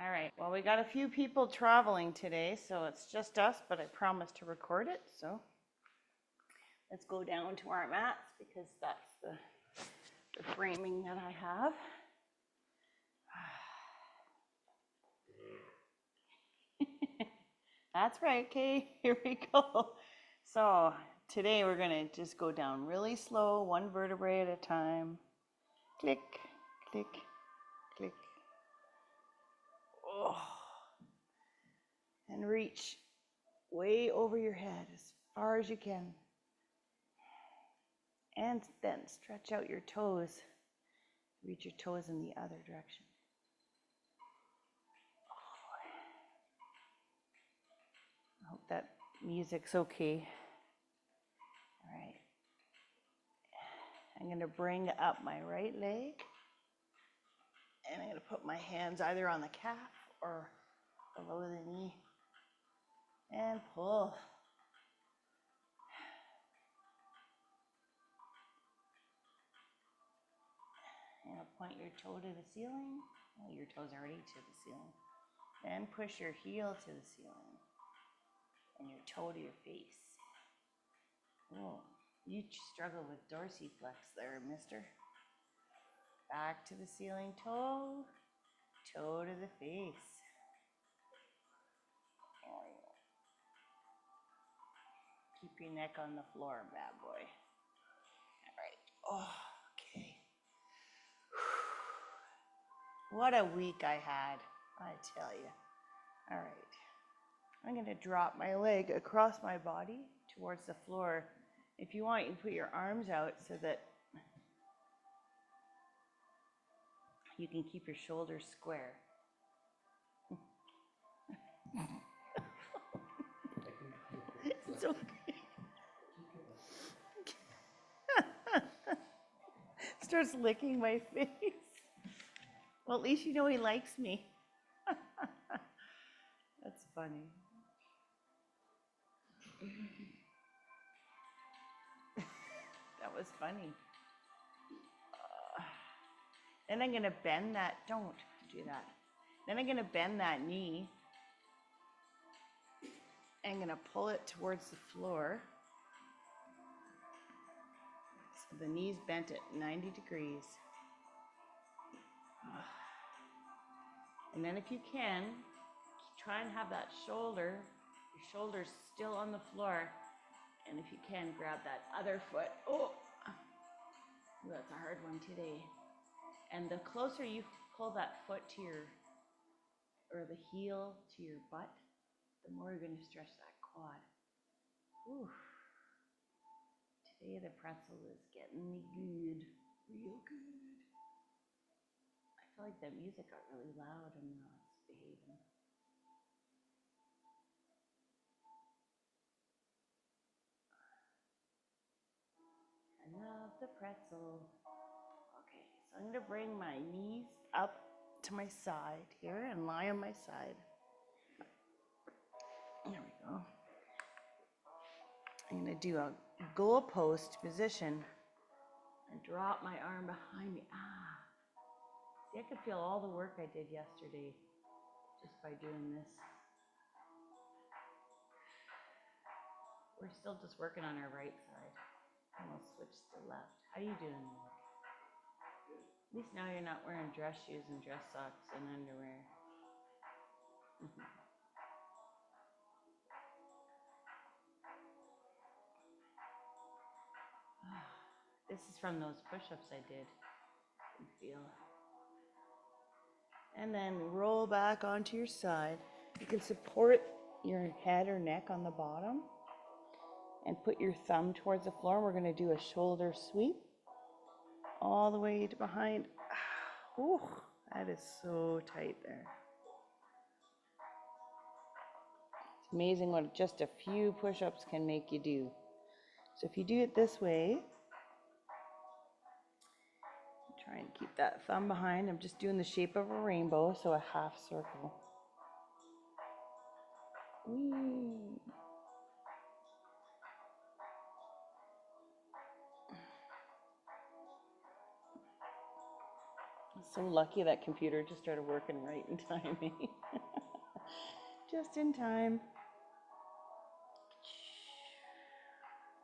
All right, well, we got a few people traveling today, so it's just us, but I promised to record it, so let's go down to our mats because that's the framing that I have. That's right, okay, here we go. So today we're gonna just go down really slow, one vertebrae at a time. Click, click, click. Oh. And reach way over your head as far as you can. And then stretch out your toes. Reach your toes in the other direction. I hope that music's okay. All right. I'm going to bring up my right leg. And I'm going to put my hands either on the calf or below the knee. And pull. And point your toe to the ceiling. Well, your toes are already to the ceiling. Then push your heel to the ceiling. And your toe to your face. Oh, you struggle with dorsiflex there, mister. Back to the ceiling toe. Toe to the face. Keep your neck on the floor, bad boy. All right. Oh, okay. What a week I had, I tell you. All right. I'm going to drop my leg across my body towards the floor. If you want, you can put your arms out so that you can keep your shoulders square. It's okay. Starts licking my face. Well, at least you know he likes me. That's funny. That was funny. Then I'm going to bend that. Don't do that. Then I'm going to bend that knee. I'm going to pull it towards the floor. So the knee's bent at 90 degrees. And then if you can, try and have that shoulder, your shoulders still on the floor. And if you can, grab that other foot. Oh, that's a hard one today. And the closer you pull that foot to or the heel to your butt, the more you're going to stretch that quad. Ooh. Today the pretzel is getting me good, real good. I feel like that music got really loud and now it's behaving. I love the pretzel. Okay, so I'm going to bring my knees up to my side here and lie on my side. There we go. I'm going to do a goalpost position and drop my arm behind me. See, I could feel all the work I did yesterday just by doing this. We're still just working on our right side. And we'll switch to left. How are you doing? At least now you're not wearing dress shoes and dress socks and underwear. This is from those push-ups I did. You can feel. And then roll back onto your side. You can support your head or neck on the bottom and put your thumb towards the floor. We're going to do a shoulder sweep all the way to behind. Ooh, that is so tight there. It's amazing what just a few push-ups can make you do. So if you do it this way, try and keep that thumb behind. I'm just doing the shape of a rainbow, so a half circle. Whee. So lucky that computer just started working right in time, eh? Just in time.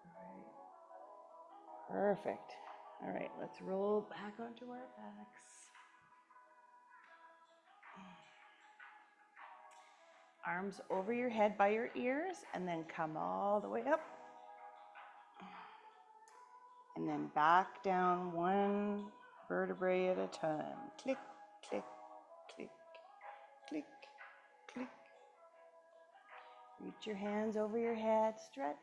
All right. Perfect. All right, let's roll back onto our backs. Arms over your head by your ears, and then come all the way up. And then back down one vertebrae at a time. Click, click, click, click, click. Reach your hands over your head, stretch.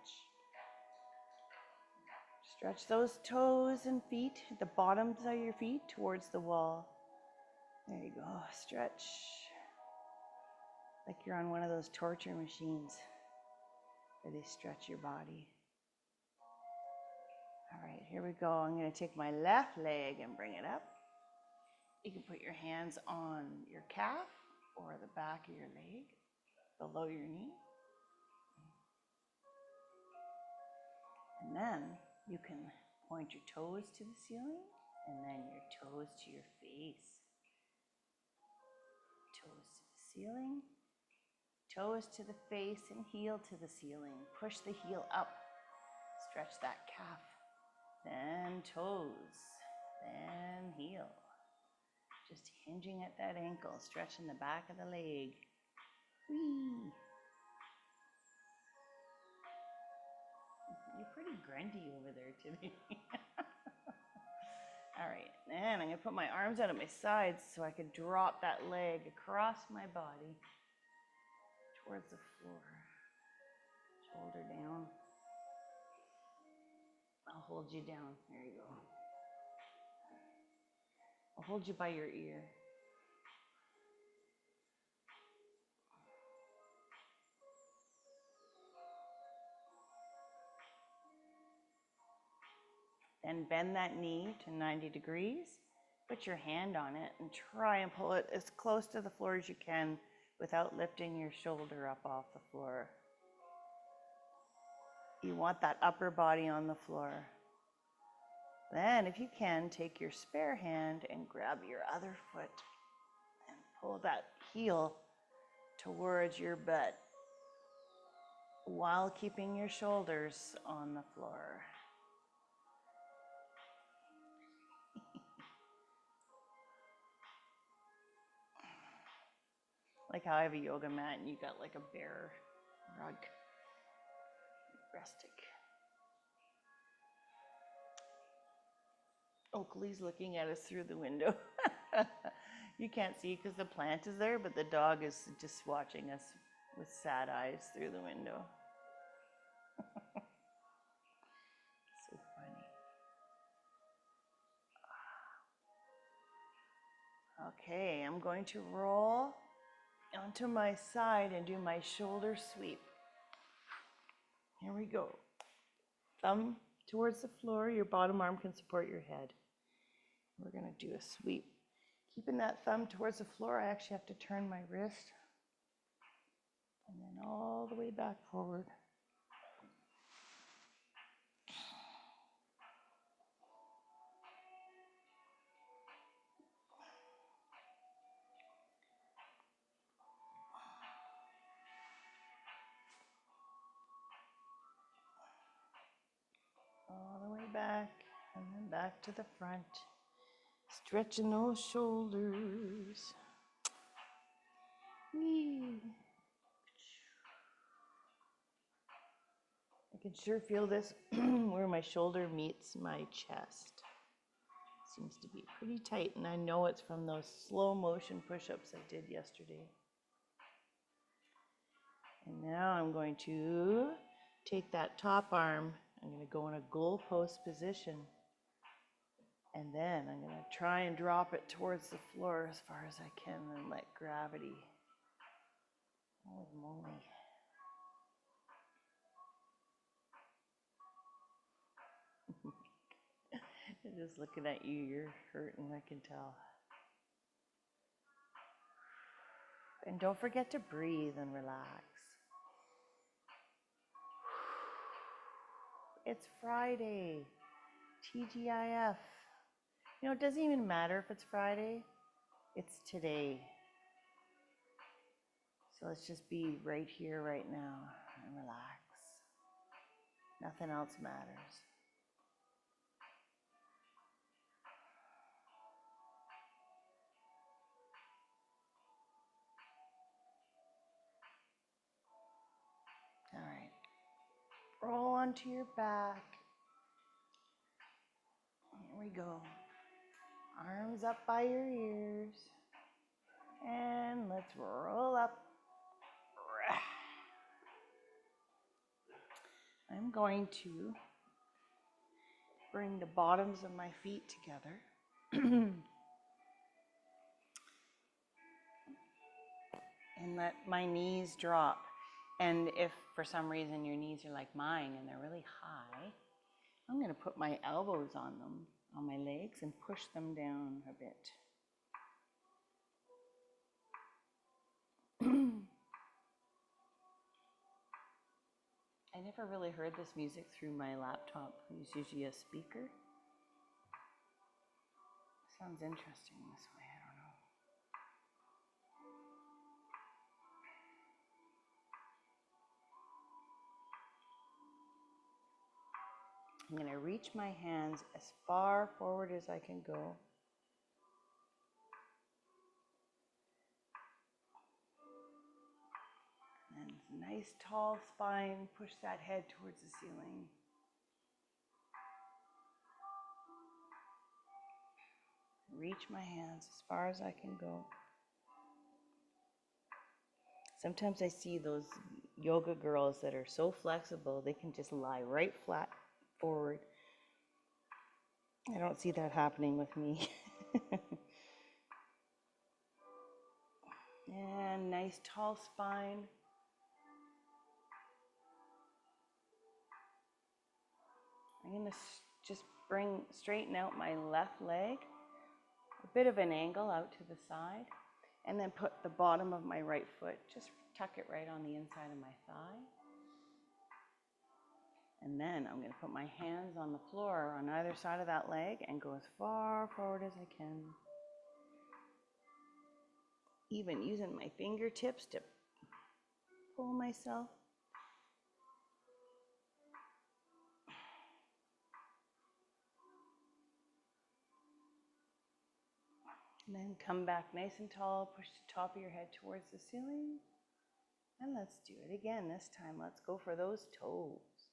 Stretch those toes and feet, the bottoms of your feet towards the wall. There you go, stretch. Like you're on one of those torture machines where they stretch your body. All right, here we go. I'm going to take my left leg and bring it up. You can put your hands on your calf or the back of your leg, below your knee. And then you can point your toes to the ceiling and then your toes to your face. Toes to the ceiling, toes to the face, and heel to the ceiling. Push the heel up, stretch that calf. Then toes, then heel. Just hinging at that ankle, stretching the back of the leg. Whee! You're pretty grunty over there today. All right, and I'm gonna put my arms out at my sides so I can drop that leg across my body towards the floor. Shoulder down. I'll hold you down. There you go. I'll hold you by your ear. Then bend that knee to 90 degrees. Put your hand on it and try and pull it as close to the floor as you can without lifting your shoulder up off the floor. You want that upper body on the floor. Then, if you can, take your spare hand and grab your other foot and pull that heel towards your butt while keeping your shoulders on the floor. Like how I have a yoga mat and you got like a bear rug. Rustic. Oakley's looking at us through the window. You can't see because the plant is there, but the dog is just watching us with sad eyes through the window. So funny. Okay, I'm going to roll onto my side and do my shoulder sweep. Here we go. Thumb towards the floor, your bottom arm can support your head. We're going to do a sweep. Keeping that thumb towards the floor, I actually have to turn my wrist. And then all the way back forward. All the way back, and then back to the front. Stretching those shoulders. Whee. I can sure feel this where my shoulder meets my chest. Seems to be pretty tight, and I know it's from those slow motion push-ups I did yesterday. And now I'm going to take that top arm, I'm going to go in a goalpost position, and then I'm going to try and drop it towards the floor as far as I can and let gravity. Holy moly. Just looking at you, you're hurting, I can tell. And don't forget to breathe and relax. It's Friday, TGIF. You know, it doesn't even matter if it's Friday. It's today. So let's just be right here, right now, and relax. Nothing else matters. All right. Roll onto your back. Here we go. Arms up by your ears. And let's roll up. I'm going to bring the bottoms of my feet together and let my knees drop. And if for some reason your knees are like mine and they're really high, I'm going to put my elbows on them, on my legs, and push them down a bit. I never really heard this music through my laptop. It's usually a speaker. Sounds interesting this way, I don't know. I'm going to reach my hands as far forward as I can go. And nice tall spine, push that head towards the ceiling. Reach my hands as far as I can go. Sometimes I see those yoga girls that are so flexible, they can just lie right flat forward. I don't see that happening with me. And nice tall spine. I'm going to just straighten out my left leg, a bit of an angle out to the side, and then put the bottom of my right foot, just tuck it right on the inside of my thigh. And then I'm going to put my hands on the floor on either side of that leg and go as far forward as I can. Even using my fingertips to pull myself. And then come back nice and tall, push the top of your head towards the ceiling. And let's do it again this time. Let's go for those toes.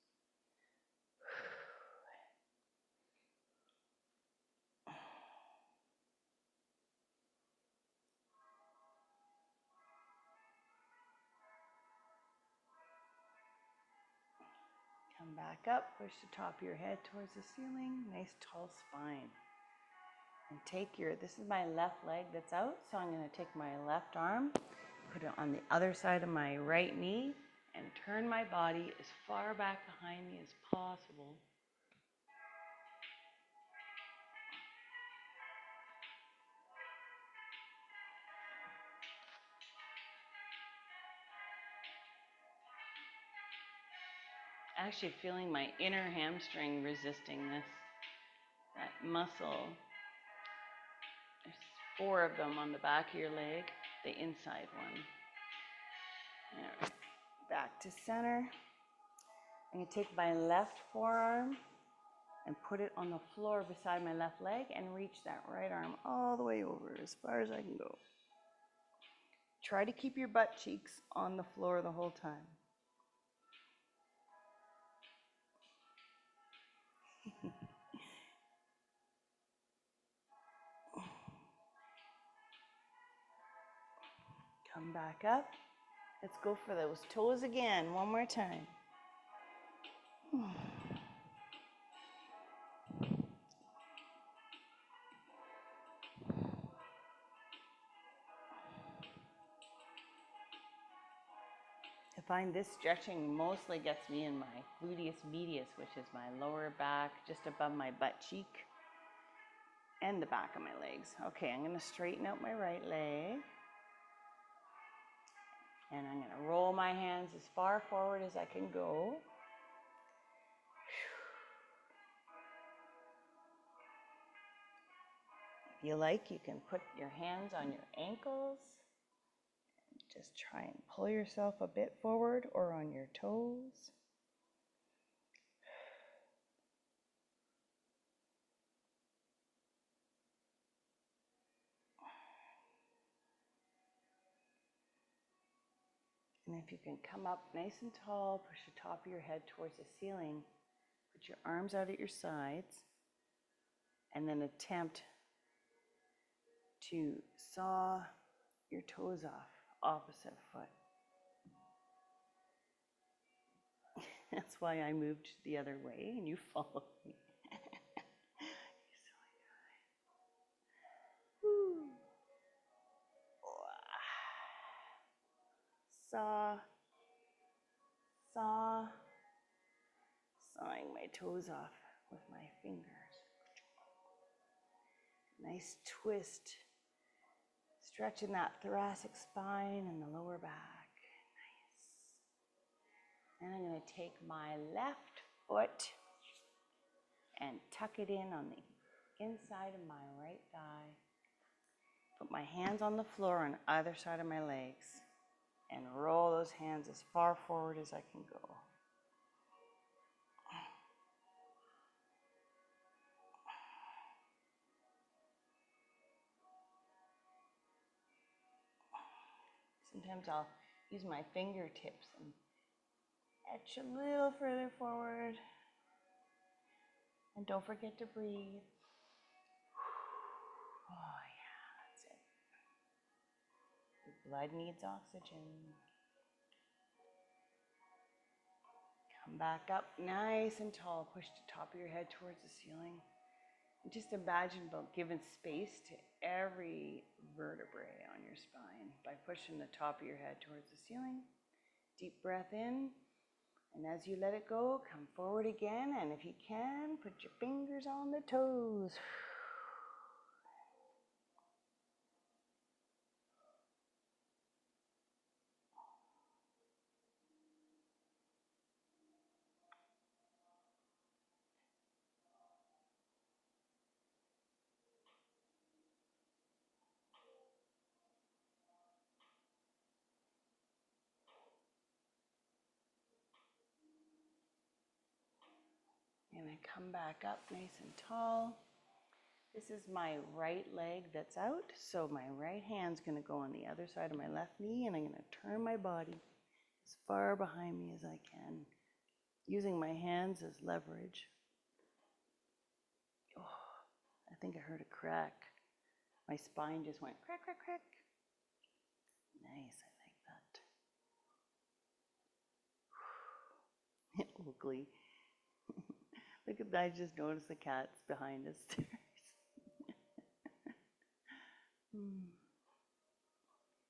Come back up, push the top of your head towards the ceiling. Nice tall spine. And this is my left leg that's out, so I'm going to take my left arm, put it on the other side of my right knee, and turn my body as far back behind me as possible. Actually feeling my inner hamstring resisting this, that muscle. There's 4 of them on the back of your leg, the inside one. All right. Back to center. I'm going to take my left forearm and put it on the floor beside my left leg and reach that right arm all the way over as far as I can go. Try to keep your butt cheeks on the floor the whole time. Come back up. Let's go for those toes again, one more time. I find this stretching mostly gets me in my gluteus medius, which is my lower back, just above my butt cheek, and the back of my legs. Okay, I'm going to straighten out my right leg. And I'm going to roll my hands as far forward as I can go. If you like, you can put your hands on your ankles. Just try and pull yourself a bit forward or on your toes. And if you can come up nice and tall, push the top of your head towards the ceiling, put your arms out at your sides, and then attempt to saw your toes off, opposite foot. That's why I moved the other way and you followed me. Woo. Saw, sawing my toes off with my fingers. Nice twist, stretching that thoracic spine and the lower back. Nice. And I'm going to take my left foot and tuck it in on the inside of my right thigh. Put my hands on the floor on either side of my legs and roll those hands as far forward as I can go. Sometimes I'll use my fingertips and etch a little further forward. And don't forget to breathe. Oh yeah, that's it. Your blood needs oxygen. Come back up nice and tall. Push the top of your head towards the ceiling. And just imagine about giving space to every vertebrae on your spine by pushing the top of your head towards the ceiling. Deep breath in. And as you let it go, come forward again. And if you can, put your fingers on the toes. And I come back up nice and tall. This is my right leg that's out, so my right hand's going to go on the other side of my left knee, and I'm going to turn my body as far behind me as I can, using my hands as leverage. Oh, I think I heard a crack. My spine just went crack, crack, crack. Nice, I like that. Oakley. Look at that, I just noticed the cat's behind us.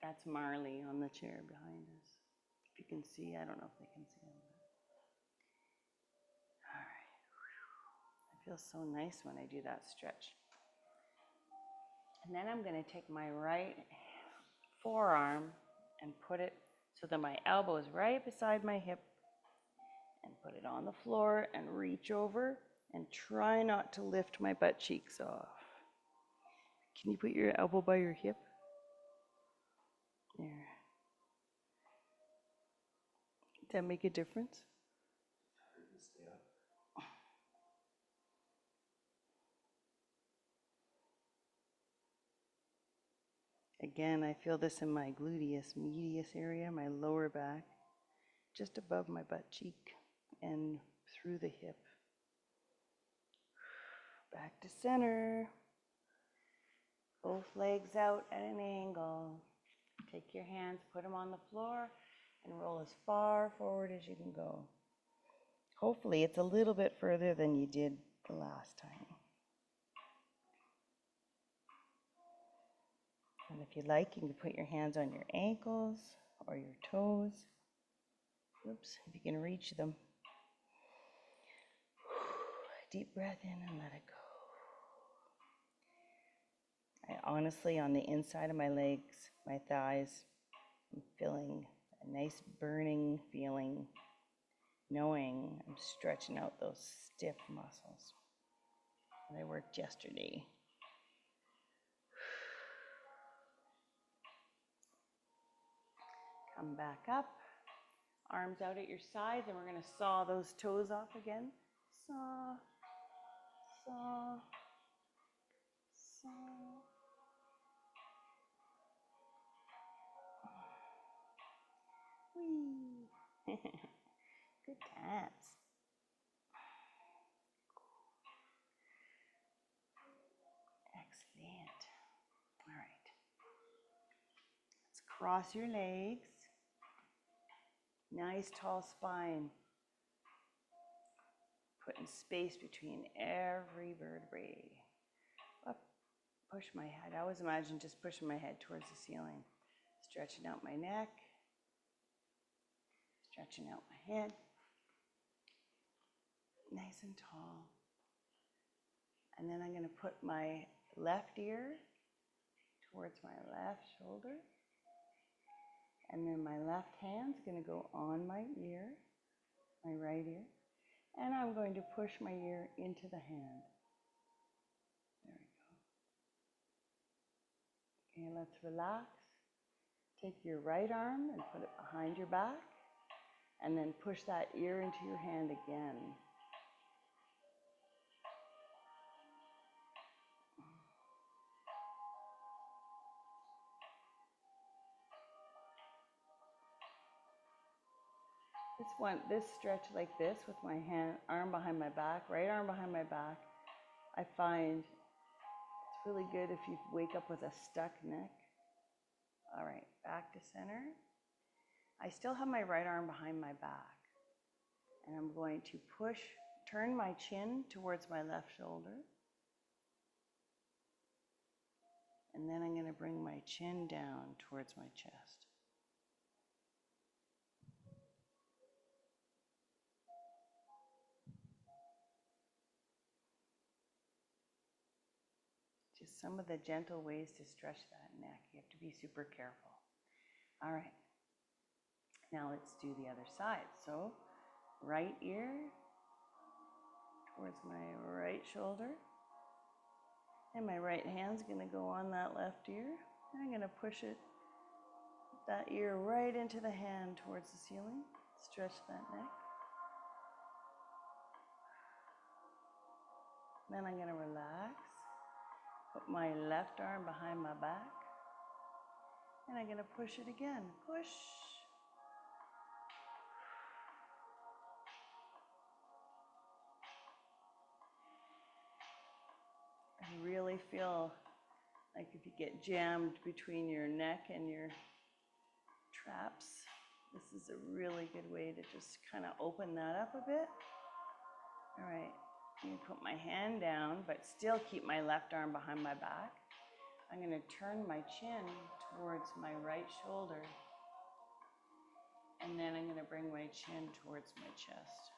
That's Marley on the chair behind us. If you can see, I don't know if they can see him. All right. It feels so nice when I do that stretch. And then I'm going to take my right forearm and put it so that my elbow is right beside my hip, and put it on the floor and reach over and try not to lift my butt cheeks off. Can you put your elbow by your hip? There. Does that make a difference? Again, I feel this in my gluteus medius area, my lower back, just above my butt cheek and through the hip. Back to center. Both legs out at an angle. Take your hands, put them on the floor, and roll as far forward as you can go. Hopefully it's a little bit further than you did the last time. And if you like, you can put your hands on your ankles or your toes. Oops, if you can reach them. Deep breath in and let it go. I honestly, on the inside of my legs, my thighs, I'm feeling a nice burning feeling, knowing I'm stretching out those stiff muscles that I worked yesterday. Come back up. Arms out at your sides, and we're going to saw those toes off again. Saw, saw, saw. Whee! Good times. Excellent. All right. Let's cross your legs. Nice tall spine. Putting space between every vertebrae. Up, push my head. I always imagine just pushing my head towards the ceiling. Stretching out my neck. Stretching out my head. Nice and tall. And then I'm going to put my left ear towards my left shoulder. And then my left hand's going to go on my ear, my right ear. And I'm going to push my ear into the hand. There we go. Okay, let's relax. Take your right arm and put it behind your back. And then push that ear into your hand again. This stretch like this with my arm behind my back, right arm behind my back, I find it's really good if you wake up with a stuck neck. All right, back to center. I still have my right arm behind my back, and I'm going to turn my chin towards my left shoulder, and then I'm going to bring my chin down towards my chest. Just some of the gentle ways to stretch that neck. You have to be super careful. All right. Now let's do the other side. So, right ear towards my right shoulder. And my right hand's going to go on that left ear. And I'm going to push that ear right into the hand towards the ceiling. Stretch that neck. Then I'm going to relax. Put my left arm behind my back. And I'm going to push it again. Push. I really feel like if you get jammed between your neck and your traps, this is a really good way to just kind of open that up a bit. All right. I'm going to put my hand down, but still keep my left arm behind my back. I'm going to turn my chin towards my right shoulder. And then I'm going to bring my chin towards my chest.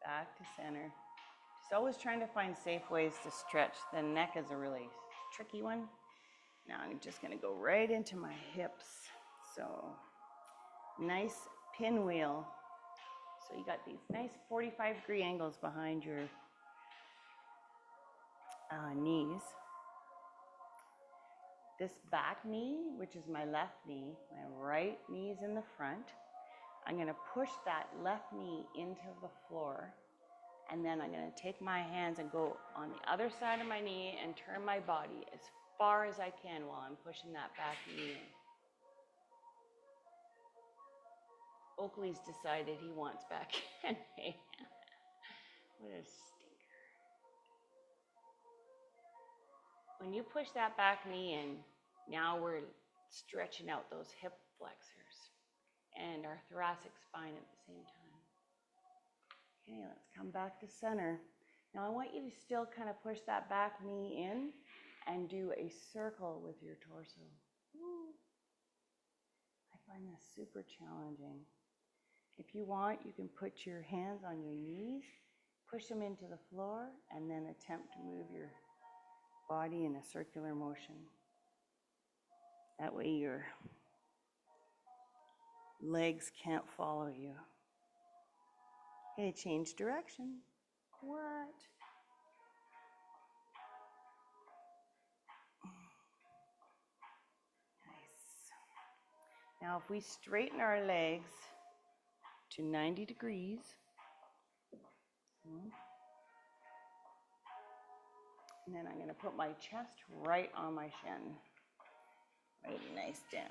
Back to center. Just always trying to find safe ways to stretch. The neck is a really tricky one. Now I'm just going to go right into my hips. So nice pinwheel. So you got these nice 45-degree angles behind your knees. This back knee, which is my left knee, my right knee is in the front. I'm going to push that left knee into the floor. And then I'm going to take my hands and go on the other side of my knee and turn my body as far as I can while I'm pushing that back knee in. Oakley's decided he wants back in. What a stinker. When you push that back knee in, now we're stretching out those hip flexors and our thoracic spine at the same time. Okay, let's come back to center. Now I want you to still kind of push that back knee in and do a circle with your torso. Ooh. I find this super challenging. If you want, you can put your hands on your knees, push them into the floor, and then attempt to move your body in a circular motion. That way your legs can't follow you. Okay, change direction. What? Nice. Now if we straighten our legs to 90 degrees, and then I'm going to put my chest right on my shin. Right nice down.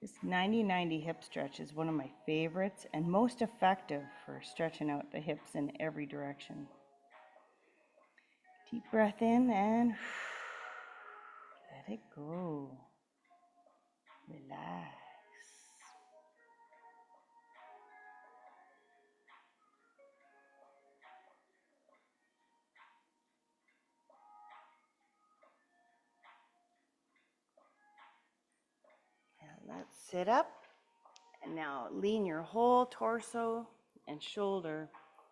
This 90-90 hip stretch is one of my favorites and most effective for stretching out the hips in every direction. Deep breath in and let it go. Relax. Now let's sit up. And now lean your whole torso and shoulder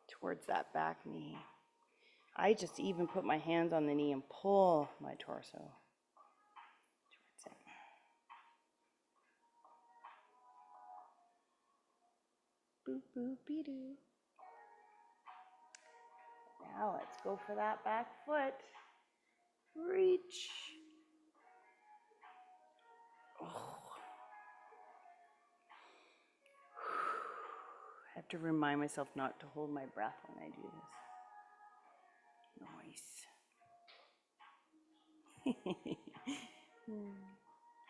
towards that back knee. I just even put my hands on the knee and pull my torso towards it. Boop, boop, be doo. Now let's go for that back foot. Reach. Oh. I have to remind myself not to hold my breath when I do this. Nice.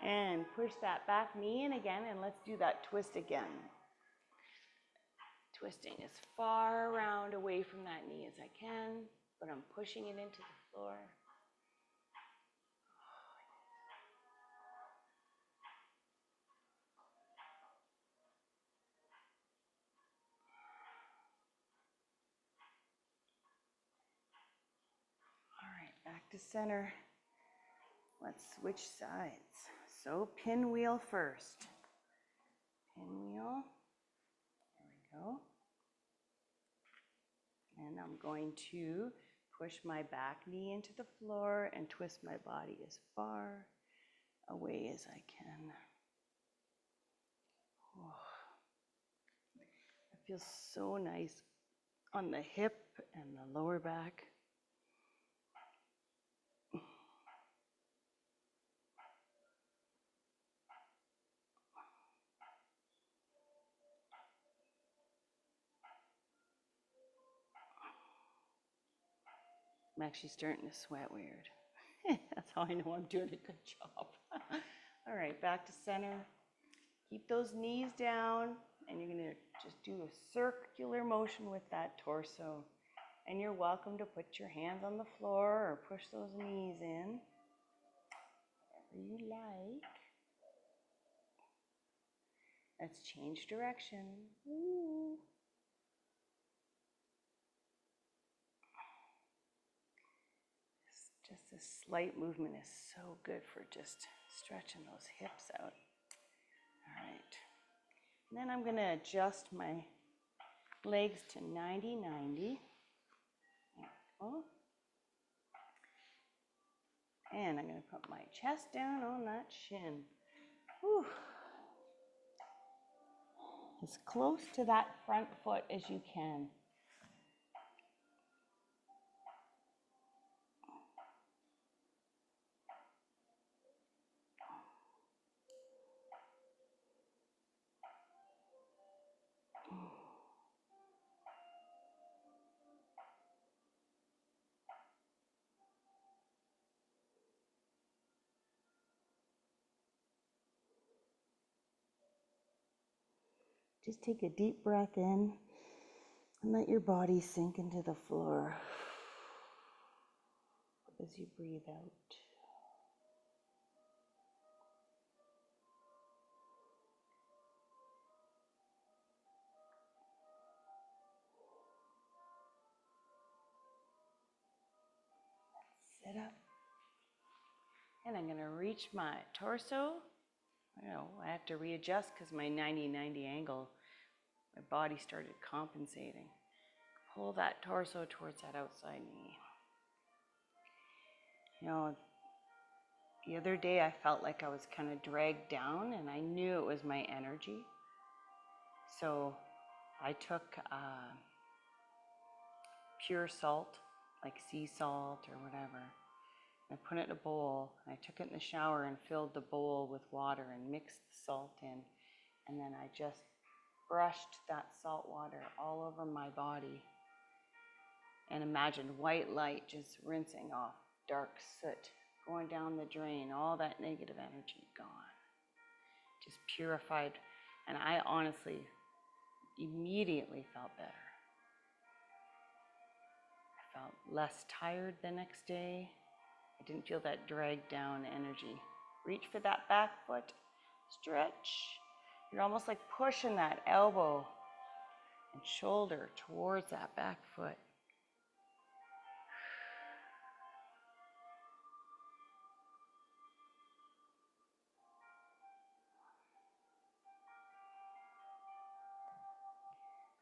And push that back knee in again, and let's do that twist again. Twisting as far around away from that knee as I can, but I'm pushing it into the floor. All right, back to center. Let's switch sides. So pinwheel first. Pinwheel. There we go. And I'm going to push my back knee into the floor and twist my body as far away as I can. Oh. It feels so nice on the hip and the lower back. I'm actually starting to sweat weird. That's how I know I'm doing a good job. All right, back to center. Keep those knees down, and you're gonna just do a circular motion with that torso. And you're welcome to put your hands on the floor or push those knees in, whatever you like. Let's change direction. Ooh. Just a slight movement is so good for just stretching those hips out. All right. And then I'm going to adjust my legs to 90-90. There we go. And I'm going to put my chest down on that shin. Whew. As close to that front foot as you can. Just take a deep breath in and let your body sink into the floor as you breathe out. Sit up. And I'm going to reach my torso. I have to readjust because my 90-90 angle, my body started compensating. Pull that torso towards that outside knee. You know, the other day I felt like I was kind of dragged down, and I knew it was my energy. So I took pure salt, like sea salt or whatever. I put it in a bowl, and I took it in the shower and filled the bowl with water and mixed the salt in. And then I just brushed that salt water all over my body. And imagined white light just rinsing off dark soot, going down the drain, all that negative energy gone. Just purified. And I honestly immediately felt better. I felt less tired the next day. I didn't feel that dragged down energy. Reach for that back foot, stretch. You're almost like pushing that elbow and shoulder towards that back foot.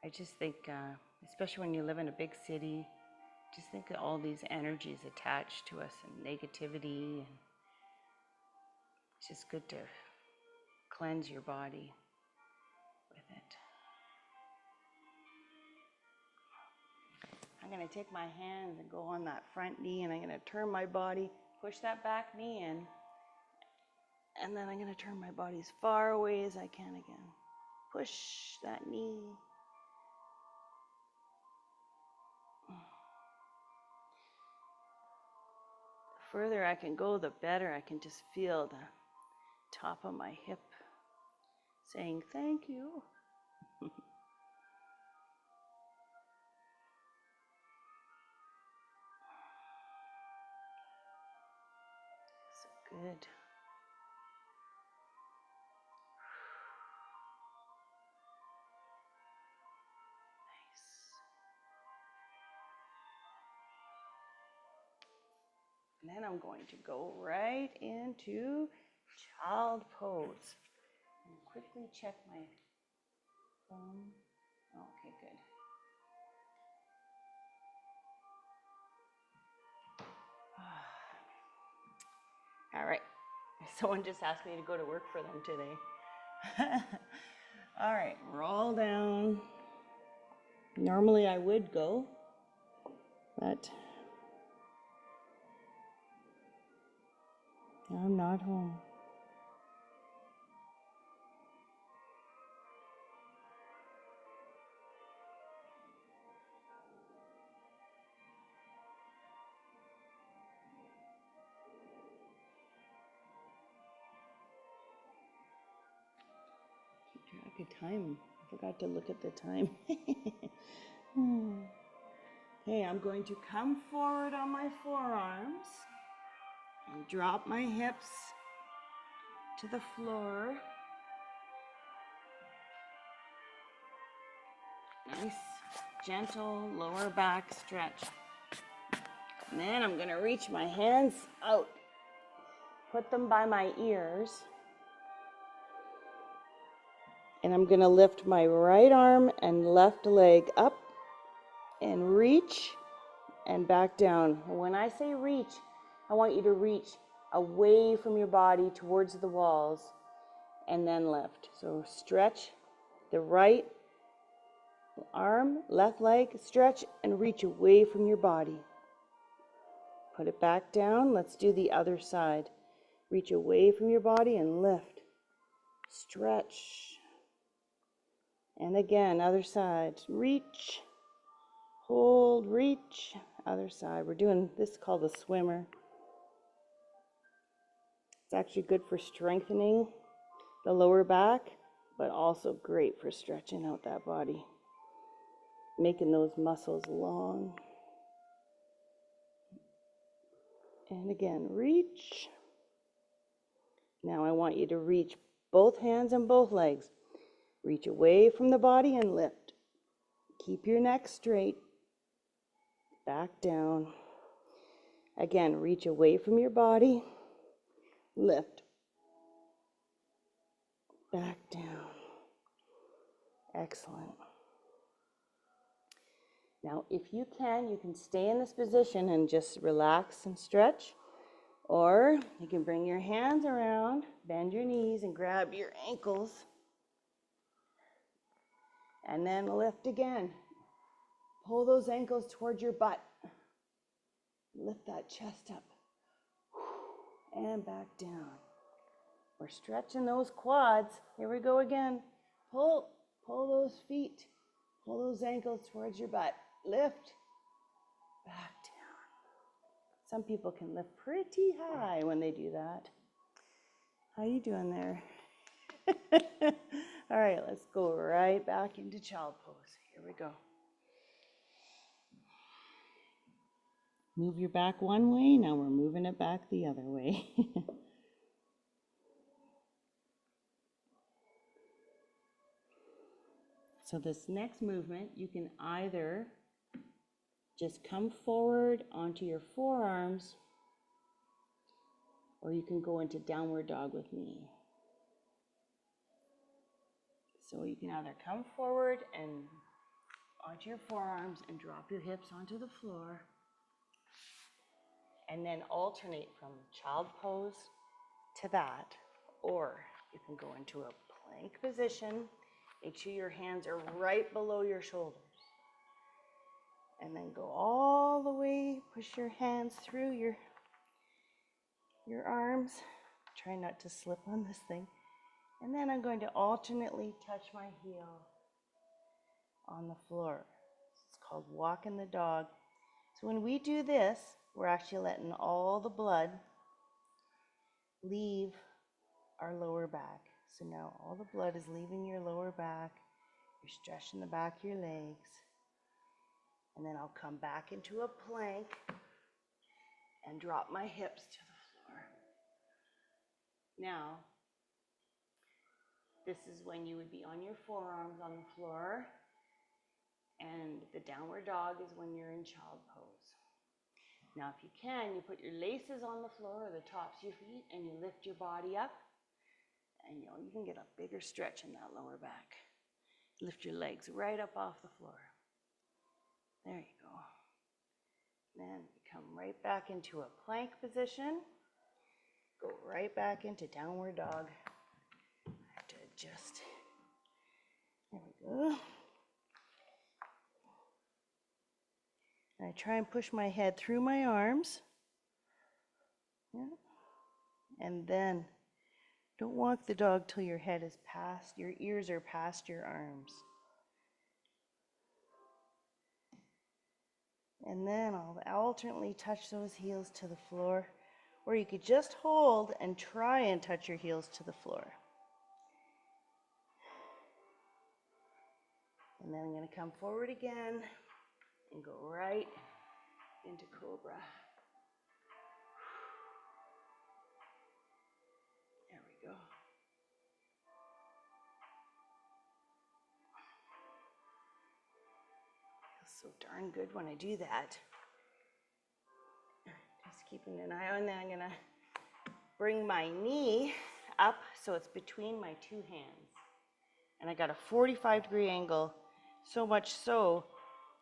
I just think, especially when you live in a big city, just think of all these energies attached to us and negativity, and it's just good to cleanse your body with it. I'm going to take my hands and go on that front knee, and I'm going to turn my body, push that back knee in, and then I'm going to turn my body as far away as I can again. Push that knee. The further I can go, the better. I can just feel the top of my hip saying thank you. So good. And then I'm going to go right into child pose. And quickly check my phone. Okay, good. All right. Someone just asked me to go to work for them today. All right, roll down. Normally I would go, but I'm not home. Keep track of time. I forgot to look at the time. Okay, I'm going to come forward on my forearms and drop my hips to the floor. Nice, gentle lower back stretch. And then I'm going to reach my hands out, put them by my ears, and I'm going to lift my right arm and left leg up and reach and back down. When I say reach, I want you to reach away from your body towards the walls and then lift. So stretch the right arm, left leg, stretch and reach away from your body. Put it back down. Let's do the other side. Reach away from your body and lift. Stretch. And again, other side. Reach. Hold, reach. Other side. We're doing this called a swimmer. It's actually good for strengthening the lower back, but also great for stretching out that body. Making those muscles long. And again, reach. Now I want you to reach both hands and both legs. Reach away from the body and lift. Keep your neck straight. Back down. Again, reach away from your body. Lift. Back down. Excellent. Now, if you can stay in this position and just relax and stretch. Or you can bring your hands around, bend your knees, and grab your ankles. And then lift again. Pull those ankles towards your butt. Lift that chest up. And back down. We're stretching those quads. Here we go again. Pull those feet. Pull those ankles towards your butt. Lift. Back down. Some people can lift pretty high when they do that. How you doing there? All right, let's go right back into child pose. Here we go. Move your back one way. Now we're moving it back the other way. So this next movement, you can either just come forward onto your forearms, or you can go into downward dog with me. So you can either come forward and onto your forearms and drop your hips onto the floor, and then alternate from child pose to that, or you can go into a plank position. Make sure your hands are right below your shoulders. And then go all the way, push your hands through your arms. Try not to slip on this thing. And then I'm going to alternately touch my heel on the floor. It's called walking the dog. So when we do this, we're actually letting all the blood leave our lower back. So now all the blood is leaving your lower back. You're stretching the back of your legs. And then I'll come back into a plank and drop my hips to the floor. Now, this is when you would be on your forearms on the floor, and the downward dog is when you're in child pose. Now, if you can, you put your laces on the floor or the tops of your feet, and you lift your body up, and you can get a bigger stretch in that lower back. Lift your legs right up off the floor. There you go. Then come right back into a plank position. Go right back into downward dog. I have to adjust. There we go. And I try and push my head through my arms. Yeah. And then don't walk the dog till your head is past, your ears are past your arms. And then I'll alternately touch those heels to the floor, or you could just hold and try and touch your heels to the floor. And then I'm going to come forward again and go right into cobra. There we go. Feels so darn good when I do that. Just keeping an eye on that. I'm going to bring my knee up so it's between my two hands. And I got a 45-degree angle, so much so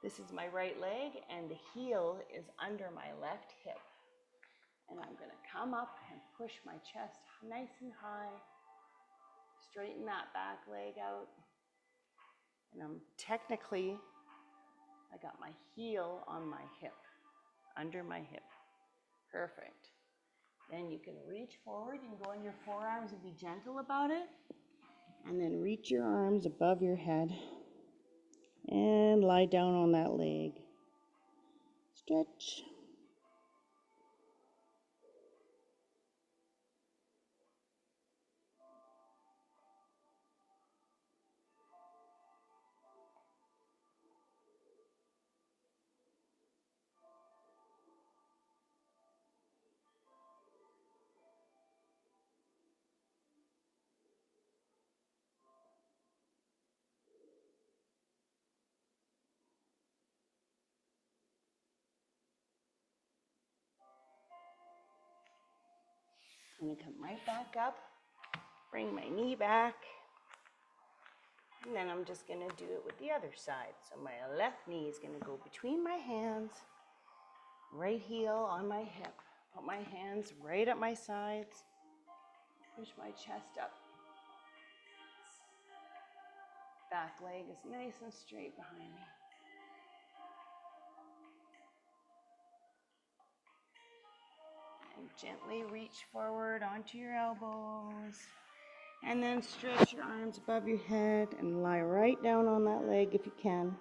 this is my right leg and the heel is under my left hip. And I'm going to come up and push my chest nice and high. Straighten that back leg out. And I got my heel on my hip, under my hip. Perfect. Then you can reach forward and go on your forearms and be gentle about it. And then reach your arms above your head and lie down on that leg. Stretch. I'm going to come right back up, bring my knee back, and then I'm just going to do it with the other side. So my left knee is going to go between my hands, right heel on my hip, Put my hands right at my sides. Push my chest up. Back leg is nice and straight behind me. And gently reach forward onto your elbows. And then stretch your arms above your head and lie right down on that leg if you can.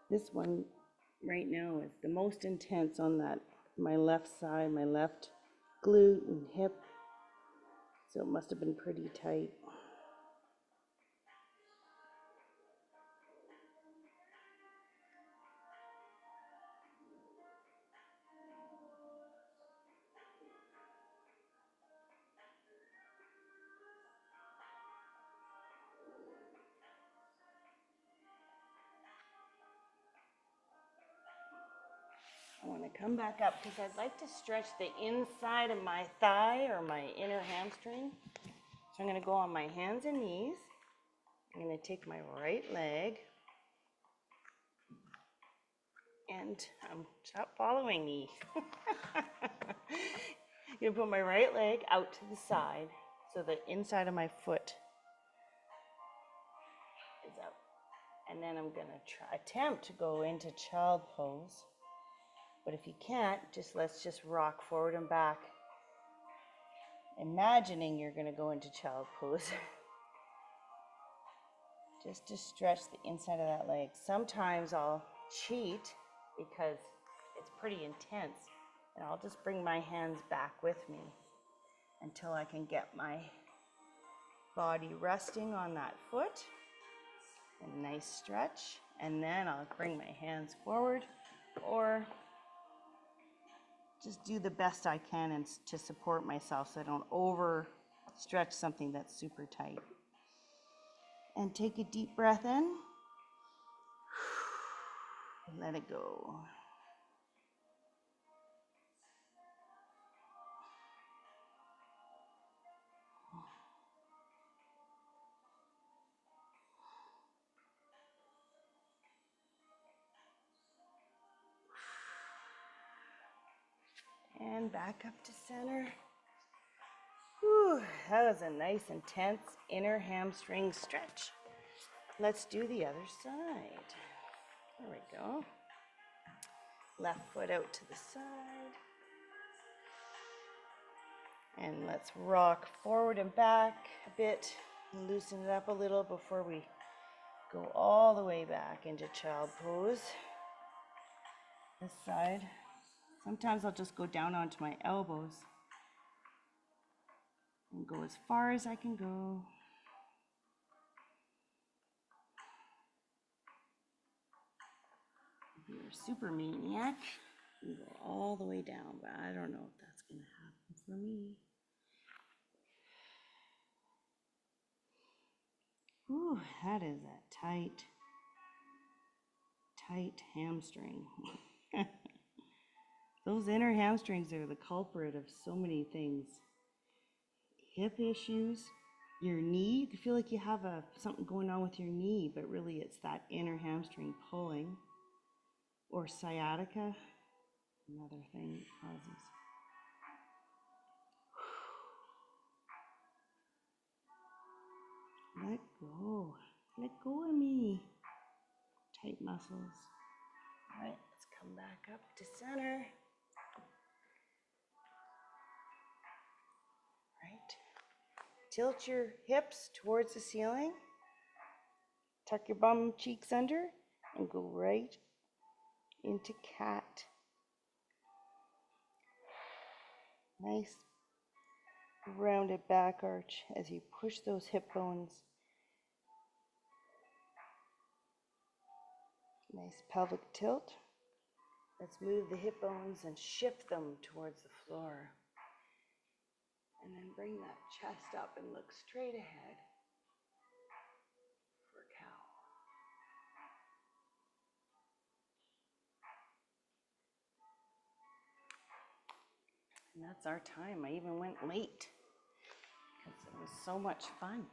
This one right now is the most intense on that, my left side, my left glute and hip. So it must have been pretty tight. I want to come back up because I'd like to stretch the inside of my thigh or my inner hamstring. So I'm going to go on my hands and knees. I'm going to take my right leg and stop following me. I'm going to put my right leg out to the side so the inside of my foot is out. And then I'm going to attempt to go into child pose. But if you can't, let's just rock forward and back, imagining you're going to go into child pose. Just to stretch the inside of that leg. Sometimes I'll cheat because it's pretty intense, and I'll just bring my hands back with me until I can get my body resting on that foot. A nice stretch, and then I'll bring my hands forward or just do the best I can and to support myself so I don't over stretch something that's super tight. And take a deep breath in. Let it go. And back up to center. Whew, that was a nice, intense inner hamstring stretch. Let's do the other side. There we go. Left foot out to the side. And let's rock forward and back a bit and loosen it up a little before we go all the way back into child pose. This side. Sometimes I'll just go down onto my elbows and go as far as I can go. If you're a super maniac, you go all the way down, but I don't know if that's going to happen for me. Ooh, that is a tight hamstring. Those inner hamstrings are the culprit of so many things. Hip issues, your knee, you can feel like you have something going on with your knee, but really it's that inner hamstring pulling. Or sciatica, another thing that causes. Let go. Let go of me. Tight muscles. All right, let's come back up to center. Right. Tilt your hips towards the ceiling. Tuck your bum cheeks under and go right into cat. Nice rounded back arch as you push those hip bones. Nice pelvic tilt. Let's move the hip bones and shift them towards the floor. And then bring that chest up and look straight ahead for cow. And that's our time. I even went late because it was so much fun.